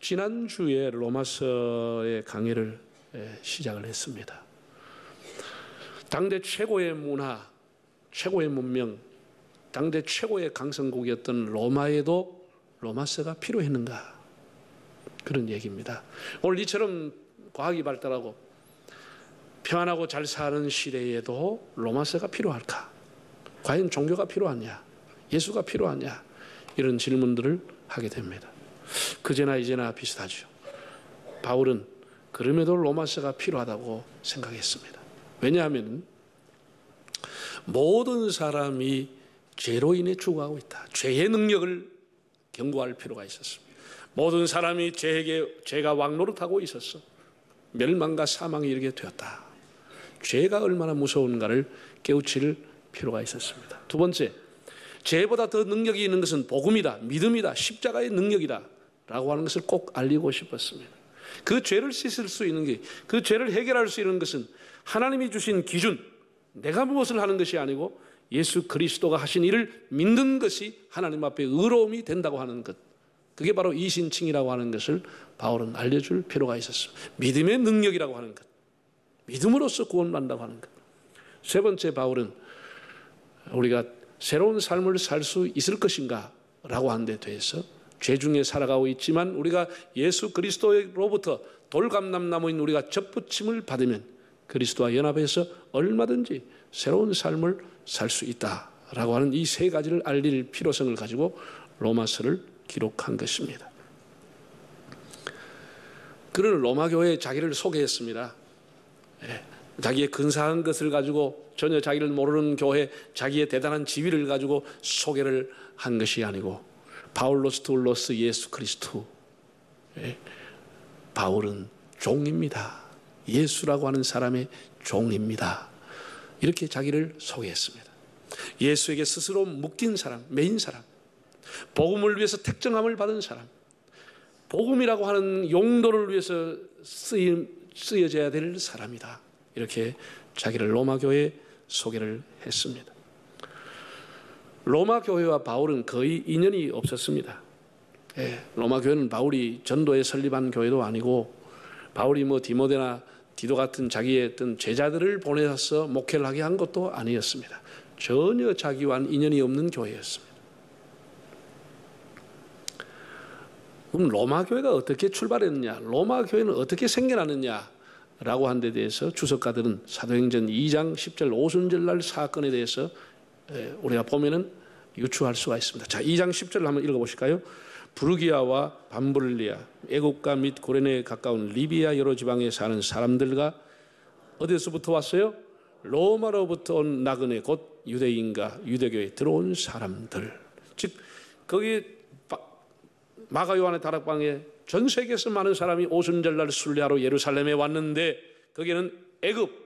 지난주에 로마서의 강의를 시작을 했습니다. 당대 최고의 문화, 최고의 문명, 당대 최고의 강성국이었던 로마에도 로마서가 필요했는가? 그런 얘기입니다. 오늘 이처럼 과학이 발달하고 평안하고 잘 사는 시대에도 로마서가 필요할까? 과연 종교가 필요하냐? 예수가 필요하냐? 이런 질문들을 하게 됩니다. 그제나 이제나 비슷하죠. 바울은 그럼에도 로마서가 필요하다고 생각했습니다. 왜냐하면 모든 사람이 죄로 인해 죽어가고 있다. 죄의 능력을 경고할 필요가 있었습니다. 모든 사람이 죄가 왕노릇하고 있었어. 멸망과 사망에 이르게 되었다. 죄가 얼마나 무서운가를 깨우칠 필요가 있었습니다. 두 번째, 죄보다 더 능력이 있는 것은 복음이다, 믿음이다, 십자가의 능력이다 라고 하는 것을 꼭 알리고 싶었습니다. 그 죄를 씻을 수 있는 게, 그 죄를 해결할 수 있는 것은 하나님이 주신 기준, 내가 무엇을 하는 것이 아니고 예수 그리스도가 하신 일을 믿는 것이 하나님 앞에 의로움이 된다고 하는 것, 그게 바로 이신칭이라고 하는 것을 바울은 알려줄 필요가 있었습니다. 믿음의 능력이라고 하는 것, 믿음으로써 구원받는다고 하는 것. 세 번째, 바울은 우리가 새로운 삶을 살 수 있을 것인가 라고 하는 데 대해서 죄 중에 살아가고 있지만 우리가 예수 그리스도로부터 돌감람나무인 우리가 접붙임을 받으면 그리스도와 연합해서 얼마든지 새로운 삶을 살 수 있다라고 하는 이 세 가지를 알릴 필요성을 가지고 로마서를 기록한 것입니다. 그는 로마 교회에 자기를 소개했습니다. 자기의 근사한 것을 가지고 전혀 자기를 모르는 교회, 자기의 대단한 지위를 가지고 소개를 한 것이 아니고 바울로스 둘로스 예수 그리스도, 바울은 종입니다. 예수라고 하는 사람의 종입니다. 이렇게 자기를 소개했습니다. 예수에게 스스로 묶인 사람, 매인 사람, 복음을 위해서 택정함을 받은 사람, 복음이라고 하는 용도를 위해서 쓰여져야 될 사람이다. 이렇게 자기를 로마 교회에 소개를 했습니다. 로마 교회와 바울은 거의 인연이 없었습니다. 로마 교회는 바울이 전도에 설립한 교회도 아니고 바울이 디모데나 디도 같은 자기의 어떤 제자들을 보내서 목회를 하게 한 것도 아니었습니다. 전혀 자기와는 인연이 없는 교회였습니다. 그럼 로마 교회가 어떻게 출발했느냐, 로마 교회는 어떻게 생겨났느냐 라고 한 데 대해서 주석가들은 사도행전 2장 10절 오순절날 사건에 대해서 우리가 보면은 유추할 수가 있습니다. 자, 2장 10절을 한번 읽어보실까요? 부르기아와 밤불리아, 애국가 및 구레네에 가까운 리비아 여러 지방에 사는 사람들과 어디서부터 왔어요? 로마로부터 온 나그네 곧 유대인과 유대교에 들어온 사람들. 즉 거기 마가 요한의 다락방에 전 세계에서 많은 사람이 오순절날 순례하러 예루살렘에 왔는데 거기는 애굽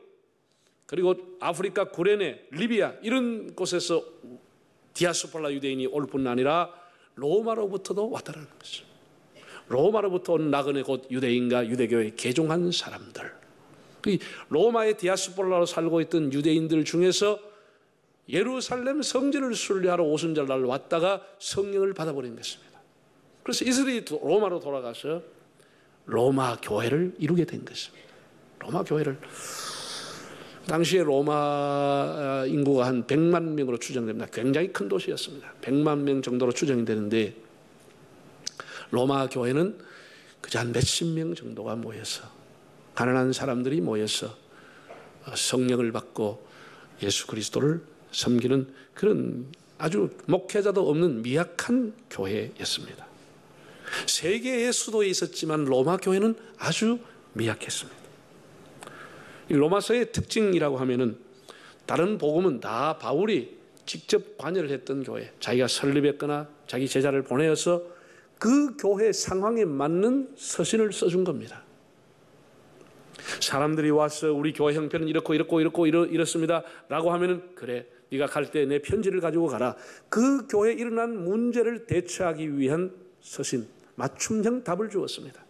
그리고 아프리카 구레네, 리비아 이런 곳에서 디아스폴라 유대인이 올 뿐 아니라 로마로부터도 왔다는 것이죠. 로마로부터 온 나그네 곧 유대인과 유대교에 개종한 사람들. 로마의 디아스폴라로 살고 있던 유대인들 중에서 예루살렘 성전을 순례하러 오순절날 왔다가 성령을 받아버린 것입니다. 그래서 이들이 로마로 돌아가서 로마 교회를 이루게 된 것입니다. 로마 교회를. 당시에 로마 인구가 한 100만 명으로 추정됩니다. 굉장히 큰 도시였습니다. 100만 명 정도로 추정이 되는데 로마 교회는 그저 한 몇십 명 정도가 모여서 가난한 사람들이 모여서 성령을 받고 예수 그리스도를 섬기는 그런 아주 목회자도 없는 미약한 교회였습니다. 세계의 수도에 있었지만 로마 교회는 아주 미약했습니다. 이 로마서의 특징이라고 하면은 다른 복음은 다 바울이 직접 관여를 했던 교회, 자기가 설립했거나 자기 제자를 보내어서 그 교회 상황에 맞는 서신을 써준 겁니다. 사람들이 와서 우리 교회 형편은 이렇고 이렇습니다 라고 하면은 그래, 네가 갈 때 내 편지를 가지고 가라. 그 교회에 일어난 문제를 대처하기 위한 서신, 맞춤형 답을 주었습니다.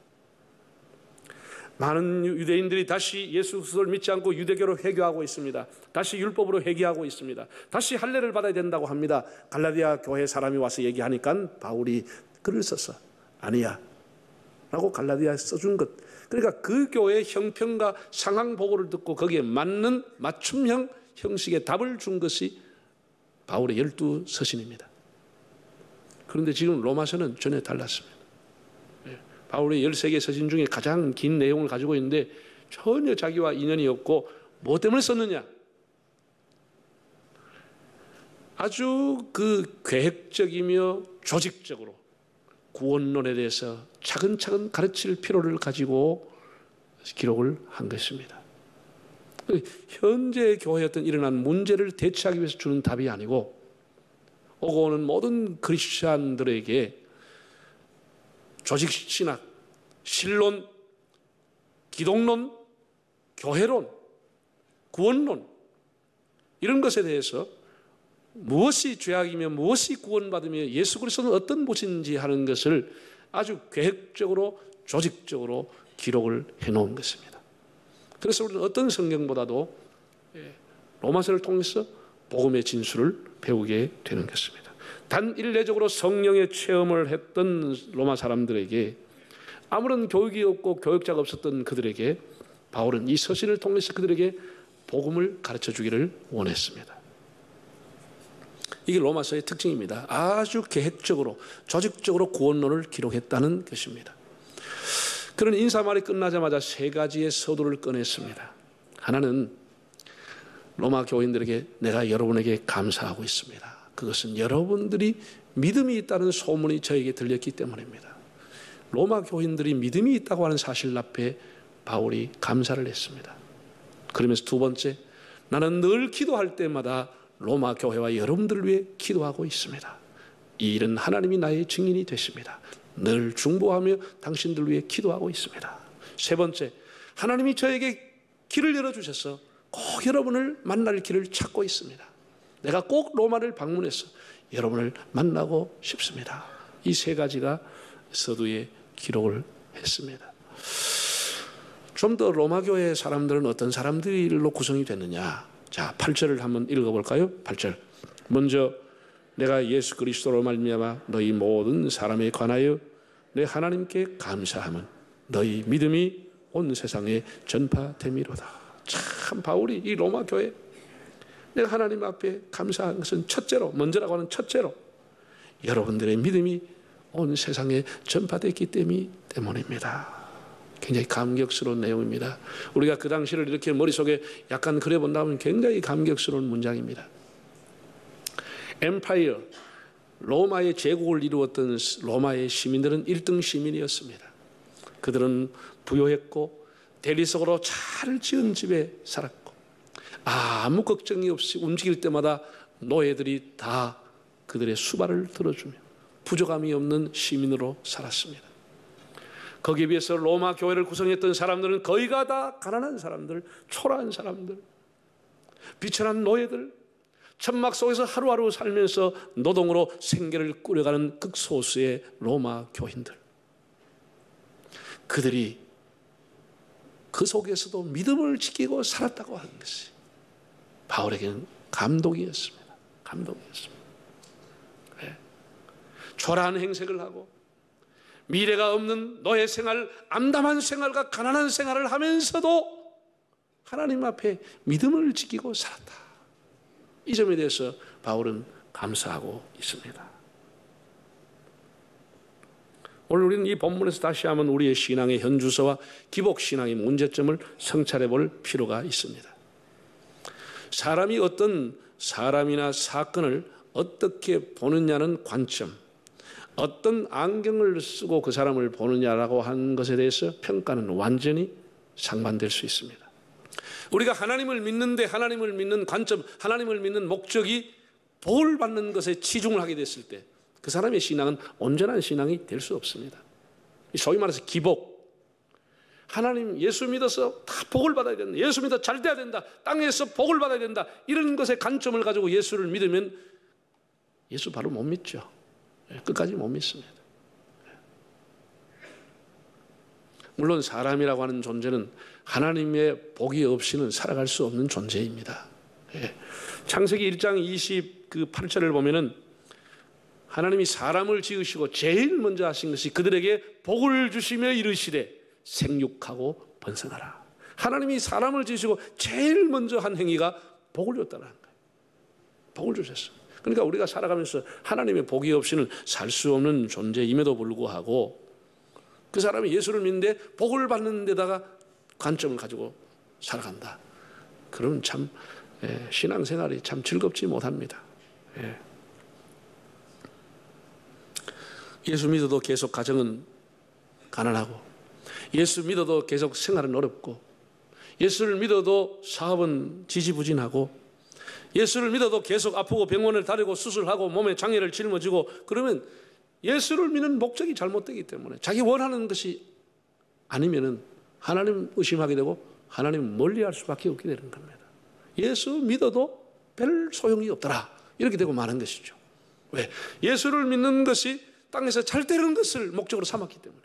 많은 유대인들이 다시 예수 그리스도를 믿지 않고 유대교로 회교하고 있습니다. 다시 율법으로 회개하고 있습니다. 다시 할례를 받아야 된다고 합니다. 갈라디아 교회 사람이 와서 얘기하니까 바울이 글을 써서 아니야, 라고 갈라디아에 써준 것. 그러니까 그 교회의 형평과 상황 보고를 듣고 거기에 맞는 맞춤형 형식의 답을 준 것이 바울의 12서신입니다. 그런데 지금 로마서는 전혀 달랐습니다. 바울의 13개 서신 중에 가장 긴 내용을 가지고 있는데 전혀 자기와 인연이 없고 뭐 때문에 썼느냐? 아주 그 계획적이며 조직적으로 구원론에 대해서 차근차근 가르칠 필요를 가지고 기록을 한 것입니다. 현재 교회에 어떤 일어난 문제를 대처하기 위해서 주는 답이 아니고 오고 오는 모든 그리스도인들에게 조직신학, 신론, 기독론, 교회론, 구원론 이런 것에 대해서 무엇이 죄악이며 무엇이 구원받으며 예수 그리스도는 어떤 분인지 하는 것을 아주 계획적으로 조직적으로 기록을 해놓은 것입니다. 그래서 우리는 어떤 성경보다도 로마서를 통해서 복음의 진수를 배우게 되는 것입니다. 단 일례적으로 성령의 체험을 했던 로마 사람들에게 아무런 교육이 없고 교육자가 없었던 그들에게 바울은 이 서신을 통해서 그들에게 복음을 가르쳐 주기를 원했습니다. 이게 로마서의 특징입니다. 아주 계획적으로 조직적으로 구원론을 기록했다는 것입니다. 그런 인사말이 끝나자마자 세 가지의 서두를 꺼냈습니다. 하나는 로마 교인들에게 내가 여러분에게 감사하고 있습니다. 그것은 여러분들이 믿음이 있다는 소문이 저에게 들렸기 때문입니다. 로마 교인들이 믿음이 있다고 하는 사실 앞에 바울이 감사를 했습니다. 그러면서 두 번째, 나는 늘 기도할 때마다 로마 교회와 여러분들을 위해 기도하고 있습니다. 이 일은 하나님이 나의 증인이 되십니다. 늘 중보하며 당신들 위해 기도하고 있습니다. 세 번째, 하나님이 저에게 길을 열어주셔서 꼭 여러분을 만날 길을 찾고 있습니다. 내가 꼭 로마를 방문해서 여러분을 만나고 싶습니다. 이 세 가지가 서두에 기록을 했습니다. 좀 더 로마 교회 사람들은 어떤 사람들로 구성이 됐느냐? 자, 8절을 한번 읽어볼까요? 8절. 먼저 내가 예수 그리스도로 말미암아 너희 모든 사람에 관하여 내 하나님께 감사함은 너희 믿음이 온 세상에 전파됨이로다. 참 바울이 이 로마 교회 내가 하나님 앞에 감사한 것은 첫째로, 먼저라고 하는 첫째로 여러분들의 믿음이 온 세상에 전파됐기 때문입니다. 굉장히 감격스러운 내용입니다. 우리가 그 당시를 이렇게 머릿속에 약간 그려본다면 굉장히 감격스러운 문장입니다. 엠파이어, 로마의 제국을 이루었던 로마의 시민들은 1등 시민이었습니다. 그들은 부유했고 대리석으로 잘 지은 집에 살았고 아무 걱정이 없이 움직일 때마다 노예들이 다 그들의 수발을 들어주며 부족함이 없는 시민으로 살았습니다. 거기에 비해서 로마 교회를 구성했던 사람들은 거의가 다 가난한 사람들, 초라한 사람들, 비천한 노예들, 천막 속에서 하루하루 살면서 노동으로 생계를 꾸려가는 극소수의 로마 교인들. 그들이 그 속에서도 믿음을 지키고 살았다고 하는 것이 바울에게는 감동이었습니다. 감동이었습니다. 네. 초라한 행색을 하고 미래가 없는 노예 생활, 암담한 생활과 가난한 생활을 하면서도 하나님 앞에 믿음을 지키고 살았다. 이 점에 대해서 바울은 감사하고 있습니다. 오늘 우리는 이 본문에서 다시 한번 우리의 신앙의 현주소와 기복신앙의 문제점을 성찰해 볼 필요가 있습니다. 사람이 어떤 사람이나 사건을 어떻게 보느냐는 관점, 어떤 안경을 쓰고 그 사람을 보느냐라고 하는 것에 대해서 평가는 완전히 상반될 수 있습니다. 우리가 하나님을 믿는데 하나님을 믿는 관점, 하나님을 믿는 목적이 복을 받는 것에 치중을 하게 됐을 때 그 사람의 신앙은 온전한 신앙이 될 수 없습니다. 소위 말해서 기복. 하나님 예수 믿어서 다 복을 받아야 된다. 예수 믿어 잘 돼야 된다. 땅에서 복을 받아야 된다. 이런 것에 관점을 가지고 예수를 믿으면 예수 바로 못 믿죠. 끝까지 못 믿습니다. 물론 사람이라고 하는 존재는 하나님의 복이 없이는 살아갈 수 없는 존재입니다. 창세기 1장 28절을 보면은 하나님이 사람을 지으시고 제일 먼저 하신 것이 그들에게 복을 주시며 이르시되 생육하고 번성하라. 하나님이 사람을 지으시고 제일 먼저 한 행위가 복을 줬다는 거예요. 복을 주셨어요. 그러니까 우리가 살아가면서 하나님의 복이 없이는 살 수 없는 존재임에도 불구하고 그 사람이 예수를 믿는데 복을 받는 데다가 관점을 가지고 살아간다. 그러면 참 신앙생활이 참 즐겁지 못합니다. 예수 믿어도 계속 가정은 가난하고, 예수 믿어도 계속 생활은 어렵고, 예수를 믿어도 사업은 지지부진하고, 예수를 믿어도 계속 아프고 병원을 다니고 수술하고 몸에 장애를 짊어지고, 그러면 예수를 믿는 목적이 잘못되기 때문에 자기 원하는 것이 아니면은 하나님 의심하게 되고 하나님 멀리할 수밖에 없게 되는 겁니다. 예수 믿어도 별 소용이 없더라, 이렇게 되고 마는 것이죠. 왜? 예수를 믿는 것이 땅에서 잘 되는 것을 목적으로 삼았기 때문에.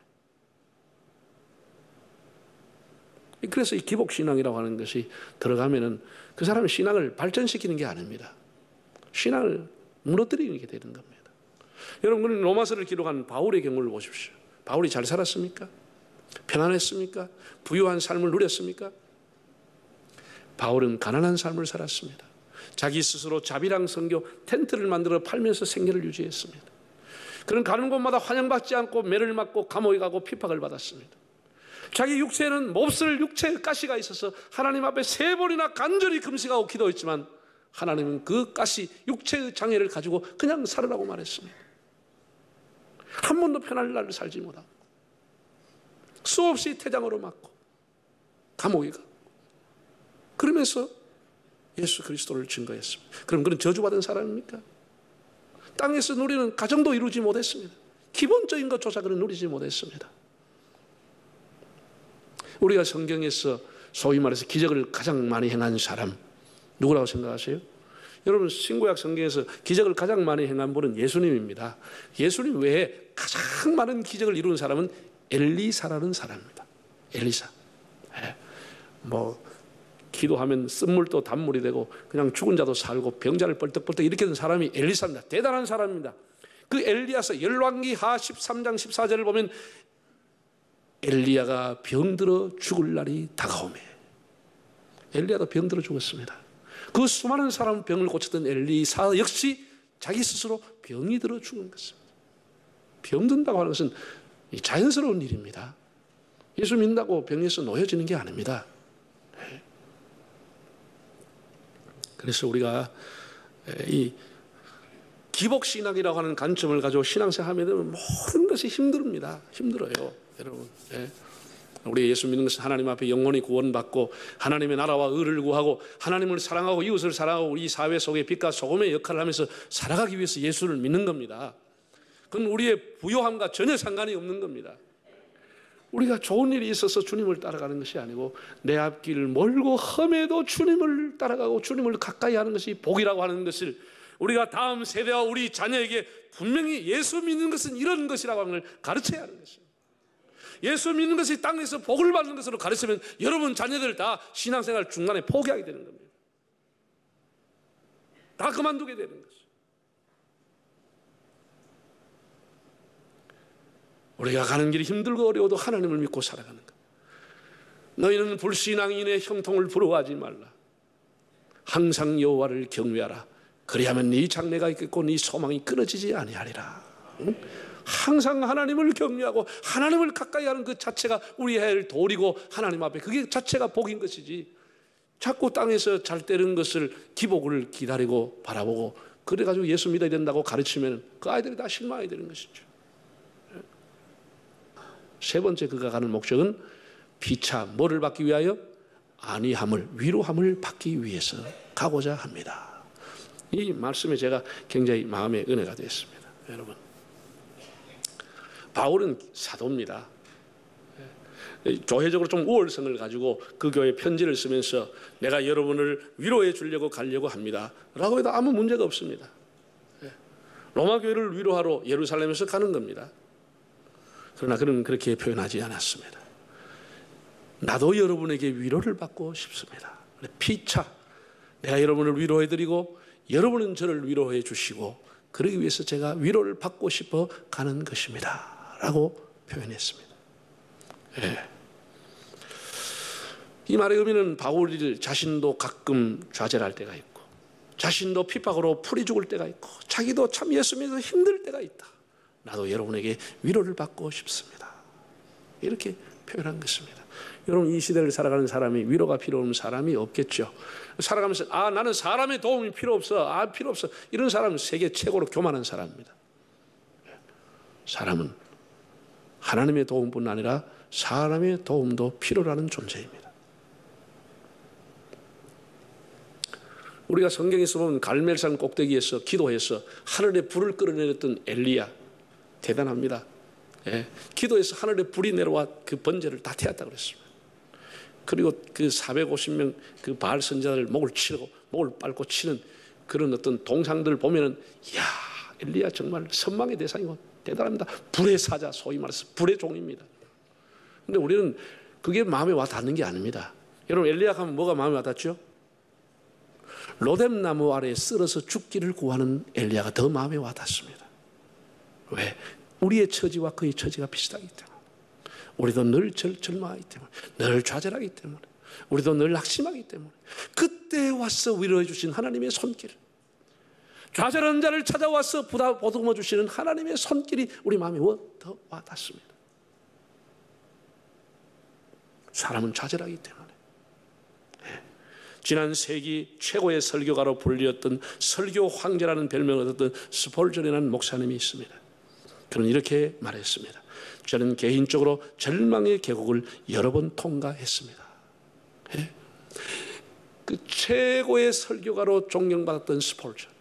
그래서 이 기복신앙이라고 하는 것이 들어가면은 그 사람의 신앙을 발전시키는 게 아닙니다. 신앙을 무너뜨리는 게 되는 겁니다. 여러분, 로마서를 기록한 바울의 경우를 보십시오. 바울이 잘 살았습니까? 편안했습니까? 부유한 삶을 누렸습니까? 바울은 가난한 삶을 살았습니다. 자기 스스로 자비랑 선교 텐트를 만들어 팔면서 생계를 유지했습니다. 그는 가는 곳마다 환영받지 않고 매를 맞고 감옥에 가고 핍박을 받았습니다. 자기 육체에는 몹쓸 육체의 가시가 있어서 하나님 앞에 3번이나 간절히 금식하고 기도했지만 하나님은 그 가시, 육체의 장애를 가지고 그냥 살으라고 말했습니다. 한 번도 편할 날을 살지 못하고 수없이 태장으로 맞고 감옥에 가고 그러면서 예수 그리스도를 증거했습니다. 그럼 그는 저주받은 사람입니까? 땅에서 누리는 가정도 이루지 못했습니다. 기본적인 것조차 그는 누리지 못했습니다. 우리가 성경에서 소위 말해서 기적을 가장 많이 행한 사람 누구라고 생각하세요? 여러분, 신구약 성경에서 기적을 가장 많이 행한 분은 예수님입니다. 예수님 외에 가장 많은 기적을 이룬 사람은 엘리사라는 사람입니다. 엘리사. 기도하면 쓴물도 단물이 되고 그냥 죽은 자도 살고 병자를 벌떡벌떡 일으키는 사람이 엘리사입니다. 대단한 사람입니다. 그 엘리야서 열왕기하 13장 14절을 보면 엘리야가 병들어 죽을 날이 다가오매. 엘리야도 병들어 죽었습니다. 그 수많은 사람 병을 고쳤던 엘리사 역시 자기 스스로 병이 들어 죽은 것입니다. 병든다고 하는 것은 자연스러운 일입니다. 예수 믿는다고 병에서 놓여지는 게 아닙니다. 그래서 우리가 이 기복신앙이라고 하는 관점을 가지고 신앙생활 하면 모든 것이 힘듭니다. 힘들어요, 여러분. 우리 예수 믿는 것은 하나님 앞에 영원히 구원받고 하나님의 나라와 의를 구하고 하나님을 사랑하고 이웃을 사랑하고 이 사회 속에 빛과 소금의 역할을 하면서 살아가기 위해서 예수를 믿는 겁니다. 그건 우리의 부요함과 전혀 상관이 없는 겁니다. 우리가 좋은 일이 있어서 주님을 따라가는 것이 아니고 내 앞길 멀고 험해도 주님을 따라가고 주님을 가까이 하는 것이 복이라고 하는 것을 우리가 다음 세대와 우리 자녀에게 분명히 예수 믿는 것은 이런 것이라고 하는 걸 가르쳐야 하는 것입니다. 예수 믿는 것이 땅에서 복을 받는 것으로 가르치면 여러분 자녀들 다 신앙생활 중간에 포기하게 되는 겁니다. 다 그만두게 되는 것이죠. 우리가 가는 길이 힘들고 어려워도 하나님을 믿고 살아가는 것. 너희는 불신앙인의 형통을 부러워하지 말라. 항상 여호와를 경외하라. 그리하면 네 장래가 있겠고 네 소망이 끊어지지 아니하리라. 응? 항상 하나님을 경외하고 하나님을 가까이 하는 그 자체가 우리의 해를 도리고 하나님 앞에 그게 자체가 복인 것이지, 자꾸 땅에서 잘 되는 것을 기복을 기다리고 바라보고 그래가지고 예수 믿어야 된다고 가르치면 그 아이들이 다 실망이 되는 것이죠. 세 번째 그가 가는 목적은 피차 뭐를 받기 위하여? 안위함을, 위로함을 받기 위해서 가고자 합니다. 이 말씀에 제가 굉장히 마음의 은혜가 됐습니다. 여러분, 바울은 사도입니다. 교회적으로 좀 우월성을 가지고 그 교회 편지를 쓰면서 내가 여러분을 위로해 주려고 가려고 합니다 라고 해도 아무 문제가 없습니다. 로마 교회를 위로하러 예루살렘에서 가는 겁니다. 그러나 그는 그렇게 표현하지 않았습니다. 나도 여러분에게 위로를 받고 싶습니다. 피차 내가 여러분을 위로해 드리고 여러분은 저를 위로해 주시고 그러기 위해서 제가 위로를 받고 싶어 가는 것입니다 라고 표현했습니다. 예. 이 말의 의미는 바울 자신도 가끔 좌절할 때가 있고, 자신도 핍박으로 풀이 죽을 때가 있고, 자기도 참 예수 믿어서 힘들 때가 있다. 나도 여러분에게 위로를 받고 싶습니다. 이렇게 표현한 것입니다. 여러분, 이 시대를 살아가는 사람이 위로가 필요 없는 사람이 없겠죠. 살아가면서 나는 사람의 도움이 필요 없어, 필요 없어, 이런 사람은 세계 최고로 교만한 사람입니다. 사람은 하나님의 도움뿐 아니라 사람의 도움도 필요로 하는 존재입니다. 우리가 성경에서 보면 갈멜산 꼭대기에서 기도해서 하늘에 불을 끌어내렸던 엘리야, 대단합니다. 예, 기도해서 하늘에 불이 내려와 그 번제를 다 태웠다고 그랬습니다. 그리고 그 450명 그 바알 선지자들 목을 밟고 치는 그런 어떤 동상들 보면은, 이야, 엘리야 정말 선망의 대상이고 대단합니다. 불의 사자, 소위 말해서 불의 종입니다. 근데 우리는 그게 마음에 와 닿는 게 아닙니다. 여러분, 엘리야 하면 뭐가 마음에 와 닿죠? 로뎀나무 아래에 쓸어서 죽기를 구하는 엘리야가 더 마음에 와 닿습니다. 왜? 우리의 처지와 그의 처지가 비슷하기 때문에, 우리도 늘 절망하기 때문에, 늘 좌절하기 때문에, 우리도 늘 낙심하기 때문에, 그때 와서 위로해 주신 하나님의 손길, 좌절한 자를 찾아와서 보듬어 주시는 하나님의 손길이 우리 마음에 더 와 닿습니다. 사람은 좌절하기 때문에. 지난 세기 최고의 설교가로 불리었던 설교 황제라는 별명을 얻었던 스폴전이라는 목사님이 있습니다. 그는 이렇게 말했습니다. 저는 개인적으로 절망의 계곡을 여러 번 통과했습니다. 그 최고의 설교가로 존경받았던 스폴전,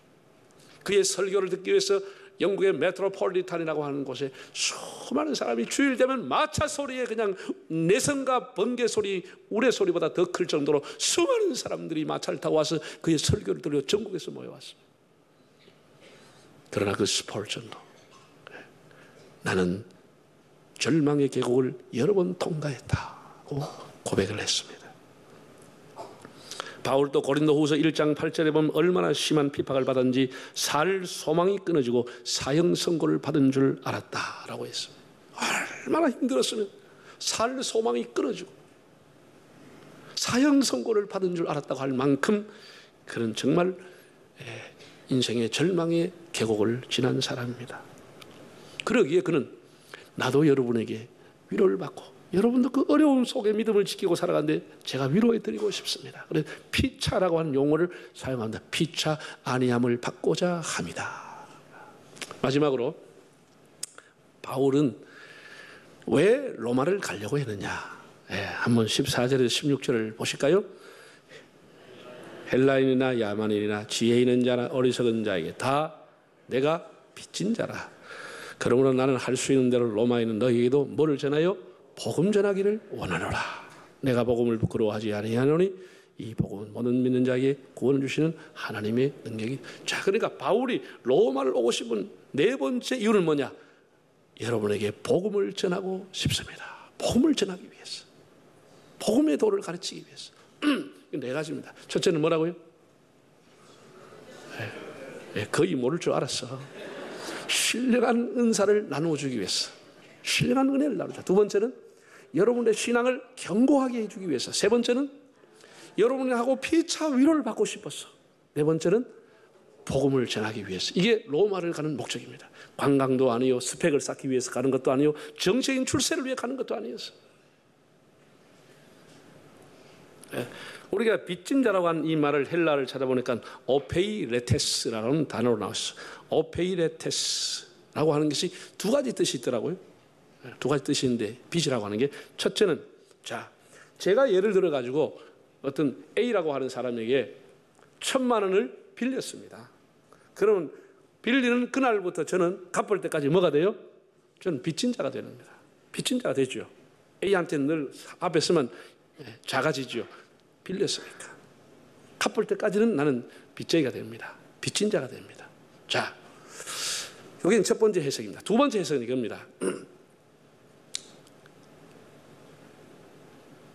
그의 설교를 듣기 위해서 영국의 메트로폴리탄이라고 하는 곳에 수많은 사람이 주일 되면 마차 소리에 그냥 내성과 번개 소리, 우레 소리보다 더 클 정도로 수많은 사람들이 마차를 타고 와서 그의 설교를 들으려 전국에서 모여왔습니다. 그러나 그 스폴전도 나는 절망의 계곡을 여러 번 통과했다고 고백을 했습니다. 바울도 고린도후서 1장 8절에 보면 얼마나 심한 핍박을 받았는지 살 소망이 끊어지고 사형 선고를 받은 줄 알았다라고 했습니다. 얼마나 힘들었으면 살 소망이 끊어지고 사형 선고를 받은 줄 알았다고 할 만큼 그는 정말 인생의 절망의 계곡을 지난 사람입니다. 그러기에 그는 나도 여러분에게 위로를 받고, 여러분도 그 어려움 속에 믿음을 지키고 살아가는데 제가 위로해드리고 싶습니다. 그래서 피차라고 하는 용어를 사용합니다. 피차 아니함을 받고자 합니다. 마지막으로 바울은 왜 로마를 가려고 했느냐. 한번 14절에서 16절을 보실까요? 헬라인이나 야만인이나 지혜 있는 자나 어리석은 자에게 다 내가 빚진 자라. 그러므로 나는 할 수 있는 대로 로마에 있는 너희에게도 뭐를 전하여 복음 전하기를 원하노라. 내가 복음을 부끄러워하지 아니하노니 이 복음은 모든 믿는 자에게 구원을 주시는 하나님의 능력이. 자, 그러니까 바울이 로마를 오고 싶은 네 번째 이유는 뭐냐? 여러분에게 복음을 전하고 싶습니다. 복음을 전하기 위해서, 복음의 도를 가르치기 위해서. 네 가지입니다. 첫째는 뭐라고요? 거의 모를 줄 알았어. 신령한 은사를 나누어 주기 위해서, 신령한 은혜를 나누자. 두 번째는 여러분의 신앙을 견고하게 해주기 위해서. 세 번째는 여러분하고 피차 위로를 받고 싶어서. 네 번째는 복음을 전하기 위해서. 이게 로마를 가는 목적입니다. 관광도 아니요, 스펙을 쌓기 위해서 가는 것도 아니요, 정치인 출세를 위해 가는 것도 아니었어. 우리가 빚진 자라고 한 이 말을 헬라를 찾아보니까 오페이레테스라는 단어로 나왔어. 오페이레테스라고 하는 것이 두 가지 뜻이 있더라고요. 두 가지 뜻이 있는데, 빚이라고 하는 게, 첫째는, 자, 제가 예를 들어 가지고 어떤 A라고 하는 사람에게 1,000만 원을 빌렸습니다. 그러면 빌리는 그날부터 저는 갚을 때까지 뭐가 돼요? 저는 빚진 자가 되는 겁니다. 빚진 자가 되죠. A한테는 늘 앞에 서면 작아지죠. 빌렸으니까. 갚을 때까지는 나는 빚쟁이가 됩니다. 빚진 자가 됩니다. 자, 여기는 첫 번째 해석입니다. 두 번째 해석은 이겁니다.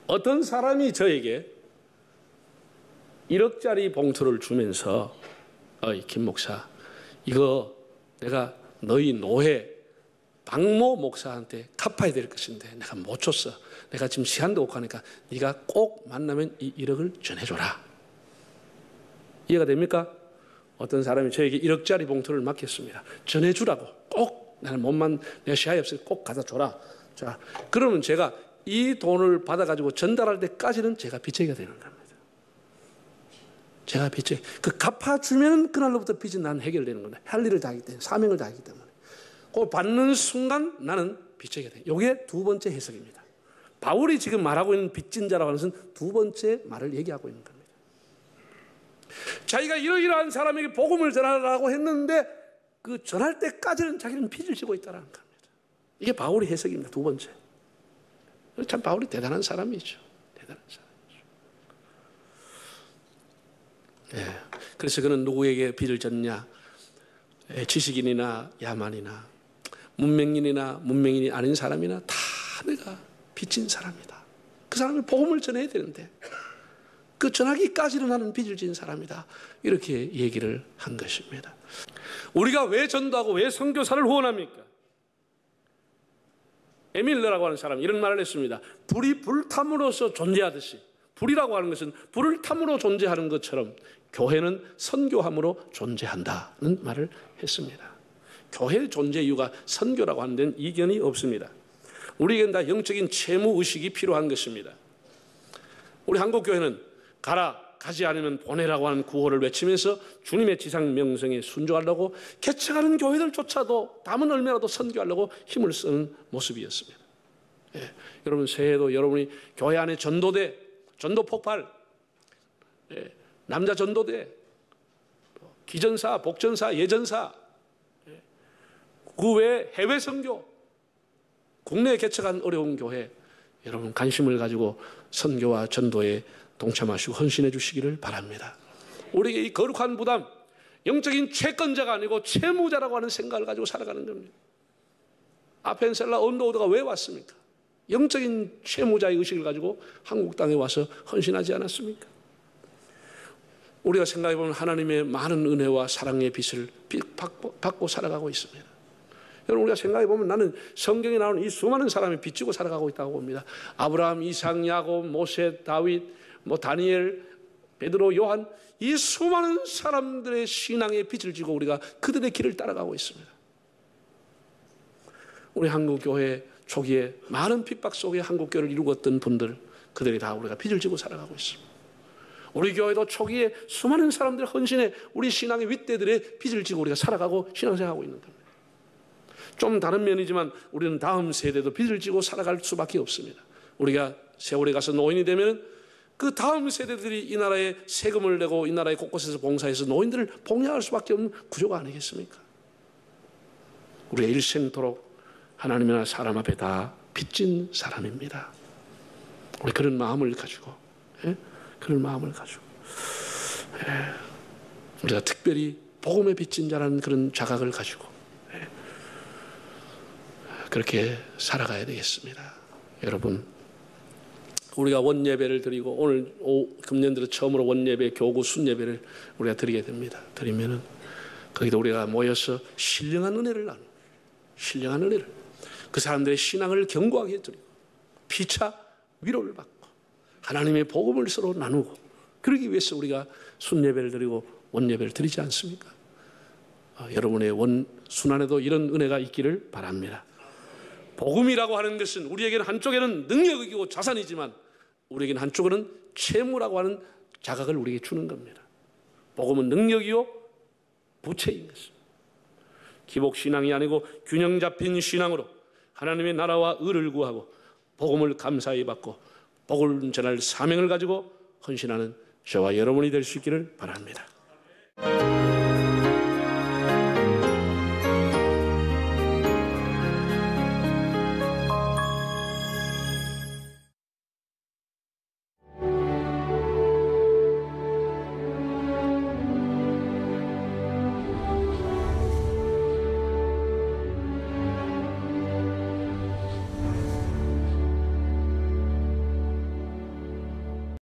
어떤 사람이 저에게 1억짜리 봉투를 주면서, 김 목사, 이거 내가 너희 노예 박모 목사한테 갚아야 될 것인데 내가 못 줬어. 내가 지금 시간도 없고 하니까 네가 꼭 만나면 이 1억을 전해줘라. 이해가 됩니까? 어떤 사람이 저에게 1억짜리 봉투를 맡겼습니다. 전해주라고. 꼭 나는 몸만 내가 시간이 없으니 꼭 갖다 줘라. 자, 그러면 제가 이 돈을 받아가지고 전달할 때까지는 제가 빚쟁이가 되는 겁니다. 제가 빚쟁이. 그 갚아주면 그날로부터 빚은 난 해결되는 겁니다. 할 일을 다 하기 때문에, 사명을 다 하기 때문에. 그 받는 순간 나는 빚쟁이가 돼. 이게 두 번째 해석입니다. 바울이 지금 말하고 있는 빚진 자라고 하는 것은 두 번째 말을 얘기하고 있는 겁니다. 자기가 이러이러한 사람에게 복음을 전하라고 했는데 그 전할 때까지는 자기는 빚을 지고 있다는 겁니다. 이게 바울의 해석입니다. 두 번째. 참 바울이 대단한 사람이죠. 대단한 사람이죠. 네. 그래서 그는 누구에게 빚을 졌냐? 지식인이나 야만이나 문명인이나 문명인이 아닌 사람이나 다 내가 빚진 사람이다. 그 사람이 복음을 전해야 되는데 그 전하기까지는 나는 빚을 진 사람이다. 이렇게 얘기를 한 것입니다. 우리가 왜 전도하고 왜 선교사를 후원합니까? 에밀러라고 하는 사람이 이런 말을 했습니다. 불이 불탐으로서 존재하듯이, 불이라고 하는 것은 불을 탐으로 존재하는 것처럼 교회는 선교함으로 존재한다는 말을 했습니다. 교회의 존재 이유가 선교라고 하는 데는 이견이 없습니다. 우리에게는 다 영적인 채무의식이 필요한 것입니다. 우리 한국교회는 가지 않으면 보내라고 하는 구호를 외치면서 주님의 지상 명성에 순종하려고 개척하는 교회들조차도 담은 얼마라도 선교하려고 힘을 쓰는 모습이었습니다. 예, 여러분 새해에도 여러분이 교회 안에 전도대, 전도 폭발, 예, 남자 전도대, 기전사, 복전사, 예전사, 예, 그 외에 해외 선교, 국내에 개척한 어려운 교회, 여러분 관심을 가지고 선교와 전도에 동참하시고 헌신해 주시기를 바랍니다. 우리에게 이 거룩한 부담, 영적인 채권자가 아니고 채무자라고 하는 생각을 가지고 살아가는 겁니다. 아펜셀라 언더우드가 왜 왔습니까? 영적인 채무자의 의식을 가지고 한국 땅에 와서 헌신하지 않았습니까? 우리가 생각해 보면 하나님의 많은 은혜와 사랑의 빚을 받고 살아가고 있습니다. 여러분 우리가 생각해 보면 나는 성경에 나오는 이 수많은 사람이 빚지고 살아가고 있다고 봅니다. 아브라함, 이삭, 야곱, 모세, 다윗, 다니엘, 베드로, 요한, 이 수많은 사람들의 신앙의 빚을 지고 우리가 그들의 길을 따라가고 있습니다. 우리 한국교회 초기에 많은 핍박 속에 한국교회를 이루었던 분들, 그들이 다 우리가 빚을 지고 살아가고 있습니다. 우리 교회도 초기에 수많은 사람들 헌신해 우리 신앙의 윗대들의 빚을 지고 우리가 살아가고 신앙생활하고 있는 겁니다. 좀 다른 면이지만 우리는 다음 세대도 빚을 지고 살아갈 수밖에 없습니다. 우리가 세월에 가서 노인이 되면 그 다음 세대들이 이 나라에 세금을 내고 이 나라의 곳곳에서 봉사해서 노인들을 봉양할 수밖에 없는 구조가 아니겠습니까? 우리가 일생토록 하나님이나 사람 앞에 다 빚진 사람입니다. 우리 그런 마음을 가지고, 그런 마음을 가지고, 우리가 특별히 복음에 빚진 자라는 그런 자각을 가지고 그렇게 살아가야 되겠습니다. 여러분, 우리가 원예배를 드리고 오늘 금년 들어 처음으로 원예배, 교구, 순예배를 우리가 드리게 됩니다. 드리면은 거기도 우리가 모여서 신령한 은혜를 나누고, 신령한 은혜를 그 사람들의 신앙을 견고하게 드리고 피차 위로를 받고 하나님의 복음을 서로 나누고, 그러기 위해서 우리가 순예배를 드리고 원예배를 드리지 않습니까? 여러분의 순환에도 이런 은혜가 있기를 바랍니다. 복음이라고 하는 것은 우리에게는 한쪽에는 능력이고 자산이지만 우리에게는 한쪽으로는 채무라고 하는 자각을 우리에게 주는 겁니다. 복음은 능력이요 부채인 것입니다. 기복신앙이 아니고 균형 잡힌 신앙으로 하나님의 나라와 의를 구하고 복음을 감사히 받고 복을 전할 사명을 가지고 헌신하는 저와 여러분이 될 수 있기를 바랍니다.